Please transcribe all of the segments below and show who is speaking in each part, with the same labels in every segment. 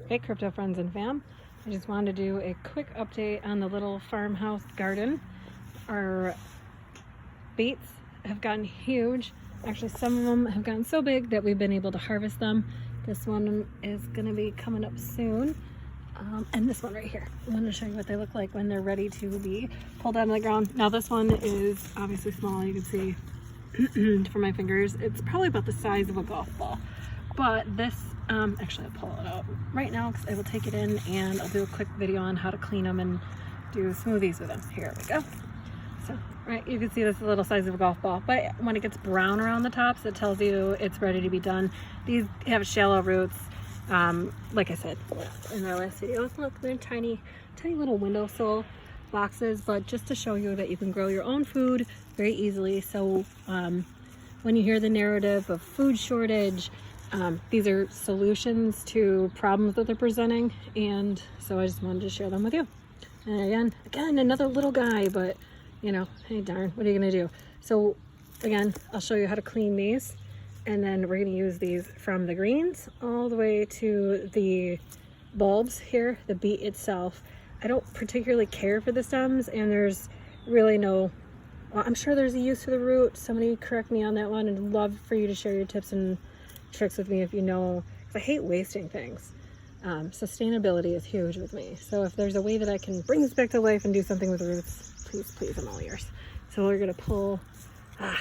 Speaker 1: Hey crypto friends and fam, I just wanted to do a quick update on the little farmhouse garden. Our beets have gotten huge. Actually, some of them have gotten so big that we've been able to harvest them. This one is going to be coming up soon. And this one right here. I wanted to show you what they look like when they're ready to be pulled out of the ground. Now this one is obviously small, you can see from my fingers. It's probably about the size of a golf ball. But this, actually I'll pull it out right now because I will take it in and I'll do a quick video on how to clean them and do smoothies with them. Here we go. So, right, you can see this is a little size of a golf ball, but when it gets brown around the tops, it tells you it's ready to be done. These have shallow roots. Like I said in our last video, look, they're tiny little windowsill boxes, but just to show you that you can grow your own food very easily. So when you hear the narrative of food shortage, these are solutions to problems that they're presenting, and so I just wanted to share them with you. And again, another little guy, but you know, hey darn, what are you gonna do? So again, I'll show you how to clean these, and then we're gonna use these from the greens all the way to the bulbs here, the beet itself. I don't particularly care for the stems, and there's really no, well, I'm sure there's a use for the root. Somebody correct me on that one, and I'd love for you to share your tips and tricks with me if you know, because I hate wasting things. Sustainability is huge with me. So if there's a way that I can bring this back to life and do something with the roots, please, I'm all ears. So we're gonna pull, I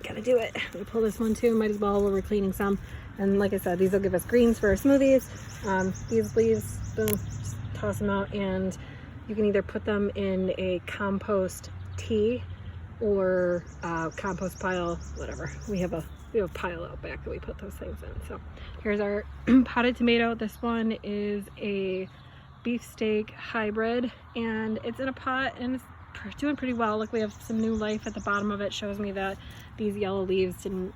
Speaker 1: gotta do it. I'm gonna pull this one too, might as well, we're cleaning some. And like I said, these will give us greens for our smoothies. These leaves, boom, just toss them out, and you can either put them in a compost tea or compost pile, whatever. We have a pile out back that we put those things in. So here's our potted tomato. This one is a beefsteak hybrid, and it's in a pot and it's doing pretty well. Look, we have some new life at the bottom of it. Shows me that these yellow leaves didn't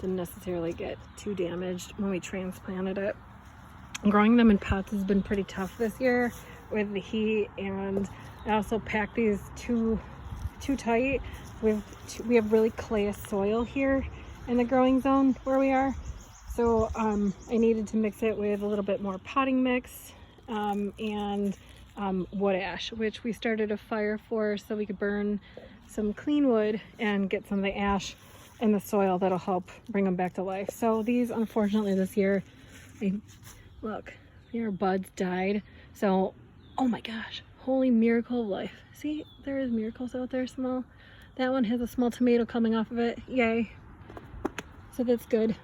Speaker 1: necessarily get too damaged when we transplanted it. Growing them in pots has been pretty tough this year with the heat, and I also packed these too tight. We have really clayous soil here in the growing zone where we are, so I needed to mix it with a little bit more potting mix and wood ash, which we started a fire for so we could burn some clean wood and get some of the ash in the soil that'll help bring them back to life. So these, unfortunately, this year, look, your buds died. So, oh my gosh, holy miracle of life. See, there is miracles out there, small. That one has a small tomato coming off of it. Yay. So that's good.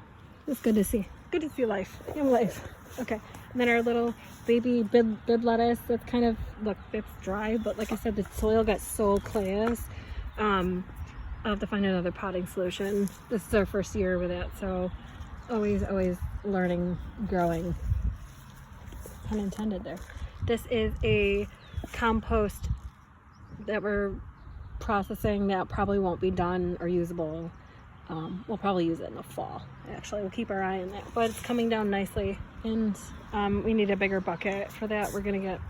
Speaker 1: It's good to see. Good to see life in life. Okay. And then our little baby bib lettuce, that's kind of, look, it's dry, but like I said, the soil got so clayous. I'll have to find another potting solution. This is our first year with that, so always learning, growing. Pun intended there. This is a compost that we're processing that probably won't be done or usable. We'll probably use it in the fall. Actually, we'll keep our eye on that, but it's coming down nicely, and we need a bigger bucket for that. We're gonna get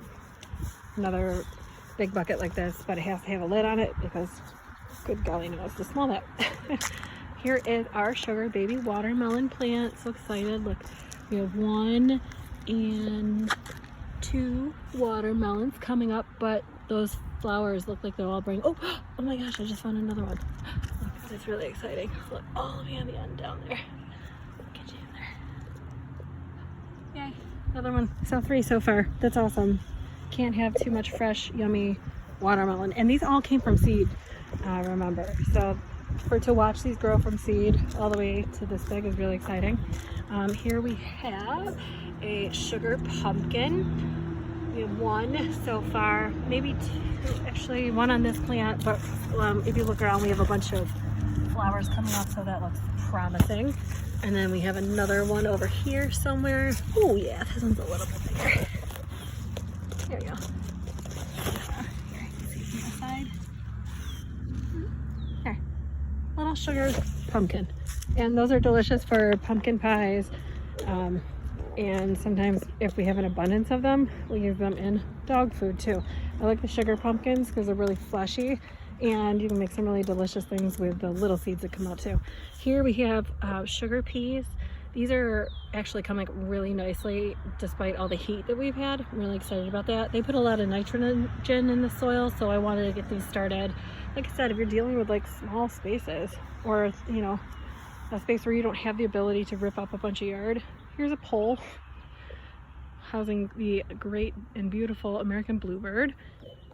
Speaker 1: another big bucket like this, but it has to have a lid on it because good golly knows to smell that. Here is our sugar baby watermelon plant. So excited. Look, we have 1 and 2 watermelons coming up, but those flowers look like they'll all bring, oh my gosh, I just found another one. Look, it's really exciting. Look, all the way on the end down there. Get you in there. Yay, another one. So 3 so far. That's awesome. Can't have too much fresh, yummy watermelon. And these all came from seed, remember. So to watch these grow from seed all the way to this big is really exciting. Here we have a sugar pumpkin. We have 1 so far, maybe 2, actually 1 on this plant, but if you look around, we have a bunch of flowers coming up, so that looks promising. And then we have another one over here somewhere. Oh yeah, this one's a little bit bigger. There you go. Here, you can see from the side. There, little sugar pumpkin. And those are delicious for pumpkin pies. And sometimes if we have an abundance of them, we use them in dog food too. I like the sugar pumpkins because they're really fleshy, and you can make some really delicious things with the little seeds that come out too. Here we have sugar peas. These are actually coming up really nicely despite all the heat that we've had. I'm really excited about that. They put a lot of nitrogen in the soil, so I wanted to get these started. Like I said, if you're dealing with like small spaces, or you know, a space where you don't have the ability to rip up a bunch of yard, here's a pole housing the great and beautiful American bluebird.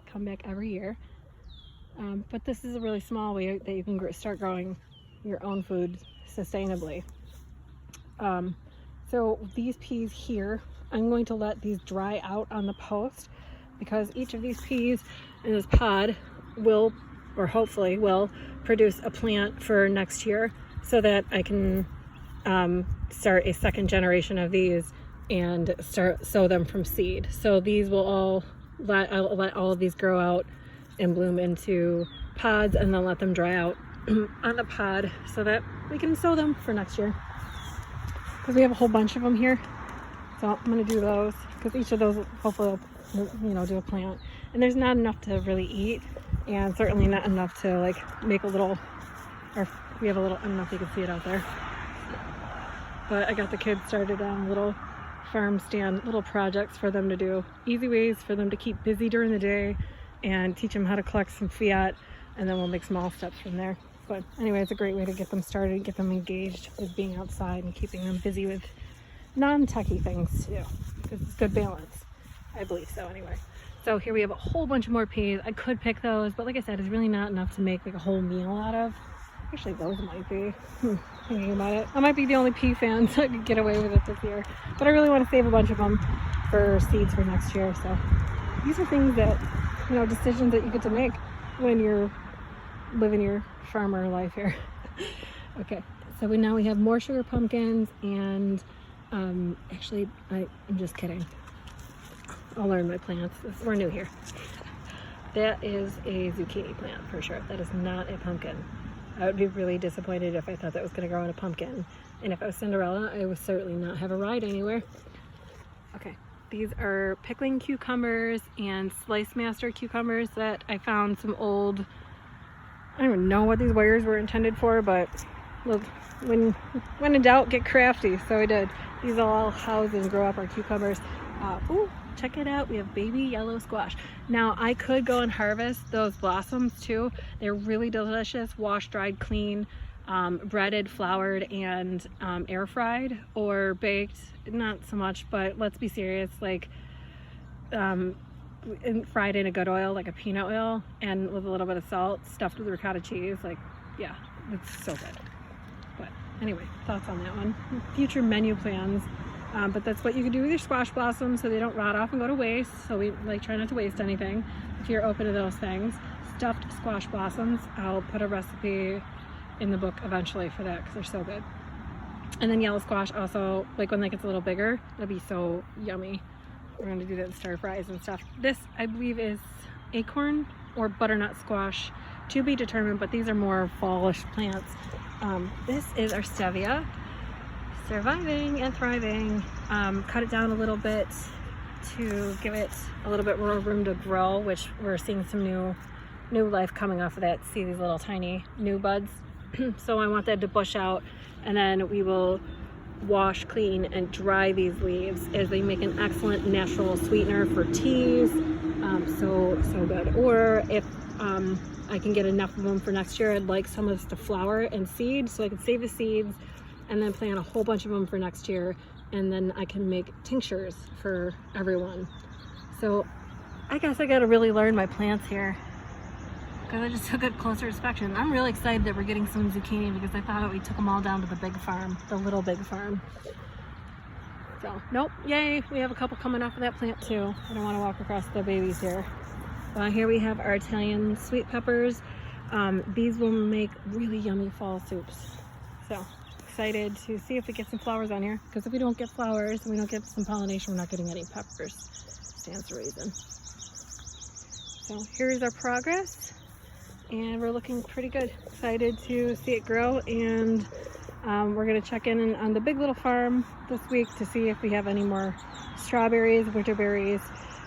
Speaker 1: Come back every year. But this is a really small way that you can start growing your own food sustainably. So these peas here, I'm going to let these dry out on the post, because each of these peas in this pod will, or hopefully will, produce a plant for next year, so that I can start a second generation of these and sow them from seed. So these will I'll let all of these grow out and bloom into pods, and then let them dry out on the pod so that we can sow them for next year, because we have a whole bunch of them here. So I'm going to do those, because each of those hopefully will, you know, do a plant. And there's not enough to really eat, and certainly not enough to like make a little, or we have a little, I don't know if you can see it out there, but I got the kids started on little farm stand, little projects for them to do, easy ways for them to keep busy during the day, and teach them how to collect some fiat, and then we'll make small steps from there. But anyway, it's a great way to get them started, get them engaged with being outside and keeping them busy with non-techy things too, because it's good balance. I believe so anyway. So here we have a whole bunch of more peas. I could pick those, but like I said, it's really not enough to make like a whole meal out of. Actually, those might be. Thinking about it, I might be the only pea fan, so I could get away with it this year. But I really want to save a bunch of them for seeds for next year. So these are things that, you know, decisions that you get to make when you're living your farmer life here. Okay, so now we have more sugar pumpkins, and actually, I'm just kidding. I'll learn my plants. We're new here. That is a zucchini plant for sure. That is not a pumpkin. I would be really disappointed if I thought that was going to grow in a pumpkin. And if I was Cinderella, I would certainly not have a ride anywhere. Okay, these are pickling cucumbers and slice master cucumbers that I found some old, I don't even know what these wires were intended for, but look, when in doubt, get crafty. So I did. These all house and grow up our cucumbers. Ooh, check it out. We have baby yellow squash. Now I could go and harvest those blossoms too. They're really delicious, washed, dried, clean, breaded, floured, and air fried or baked. Not so much, but let's be serious, like fried in a good oil, like a peanut oil, and with a little bit of salt, stuffed with ricotta cheese. Like, yeah, it's so good. But anyway, thoughts on that one. Future menu plans. But that's what you can do with your squash blossoms, so they don't rot off and go to waste. So we like try not to waste anything if you're open to those things. Stuffed squash blossoms, I'll put a recipe in the book eventually for that, because they're so good. And then yellow squash also, like when that gets a little bigger, that'd be so yummy. We're going to do that in stir fries and stuff. This, I believe, is acorn or butternut squash, to be determined, but these are more fallish plants. This is our stevia. Surviving and thriving. Cut it down a little bit to give it a little bit more room to grow, which we're seeing some new life coming off of that. See these little tiny new buds? So I want that to bush out, and then we will wash, clean, and dry these leaves, as they make an excellent natural sweetener for teas. So good. Or if I can get enough of them for next year, I'd like some of this to flower and seed, so I can save the seeds and then plant a whole bunch of them for next year, and then I can make tinctures for everyone. So I guess I gotta really learn my plants here, because I just took a closer inspection. I'm really excited that we're getting some zucchini, because I thought we took them all down to the big farm, the little big farm. So nope, yay, we have a couple coming off of that plant too. I don't want to walk across the babies here. Here we have our Italian sweet peppers. These will make really yummy fall soups. So excited to see if we get some flowers on here, because if we don't get flowers and we don't get some pollination, we're not getting any peppers. Stands to reason. So here's our progress, and we're looking pretty good. Excited to see it grow, and we're going to check in on the big little farm this week to see if we have any more strawberries, winter berries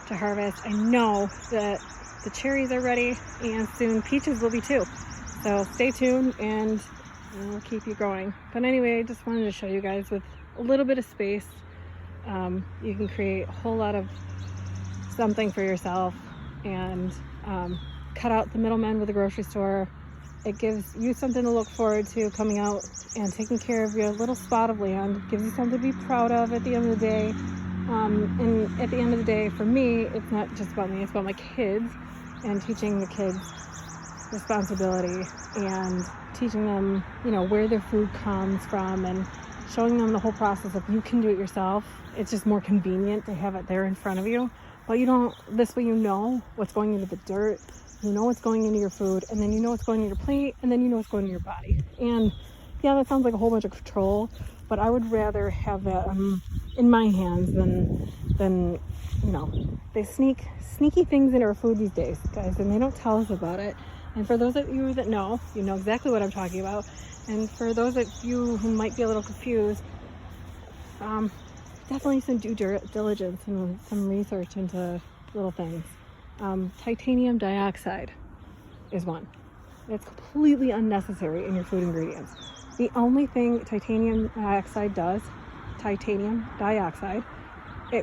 Speaker 1: to harvest. I know that the cherries are ready, and soon peaches will be too. So stay tuned, and we'll keep you growing. But anyway, I just wanted to show you guys with a little bit of space, you can create a whole lot of something for yourself, and cut out the middlemen with the grocery store. It gives you something to look forward to coming out and taking care of your little spot of land. It gives you something to be proud of at the end of the day. And at the end of the day, for me, it's not just about me, it's about my kids, and teaching the kids responsibility and teaching them, you know, where their food comes from, and showing them the whole process of you can do it yourself. It's just more convenient to have it there in front of you. But you don't, this way you know what's going into the dirt, you know what's going into your food, and then you know what's going into your plate, and then you know what's going into your body. And yeah, that sounds like a whole bunch of control, but I would rather have that in my hands than you know, they sneaky things into our food these days, guys, and they don't tell us about it. And for those of you that know, you know exactly what I'm talking about. And for those of you who might be a little confused, definitely some due diligence and some research into little things. Titanium dioxide is one. It's completely unnecessary in your food ingredients. The only thing titanium dioxide does, it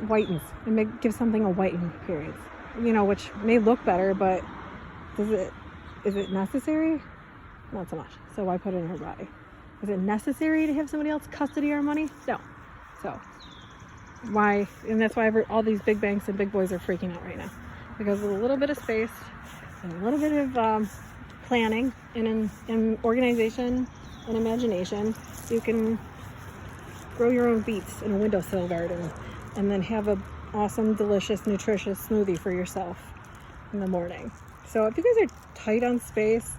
Speaker 1: whitens. It gives something a whitening appearance. You know, which may look better, but is it necessary? Not so much. So why put it in her body? Is it necessary to have somebody else custody our money? No. So why? And that's why all these big banks and big boys are freaking out right now, because with a little bit of space and a little bit of planning and organization and imagination, you can grow your own beets in a windowsill garden, and then have an awesome, delicious, nutritious smoothie for yourself in the morning. So if you guys are tight on space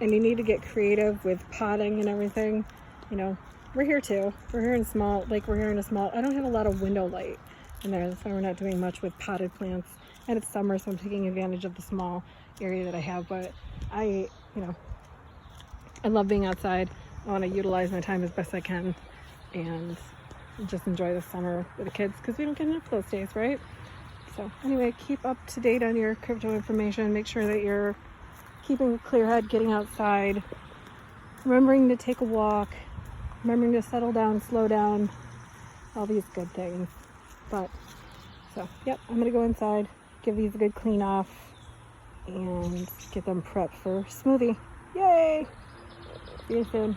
Speaker 1: and you need to get creative with potting and everything, you know, we're here too. We're here in a small, I don't have a lot of window light in there, so we're not doing much with potted plants. And it's summer, so I'm taking advantage of the small area that I have. But I love being outside. I want to utilize my time as best I can and just enjoy the summer with the kids, because we don't get enough of those days, right? So anyway, keep up to date on your crypto information. Make sure that you're keeping a clear head, getting outside, remembering to take a walk, remembering to settle down, slow down, all these good things. But so yep, I'm gonna go inside, give these a good clean off, and get them prepped for smoothie. Yay! See you soon.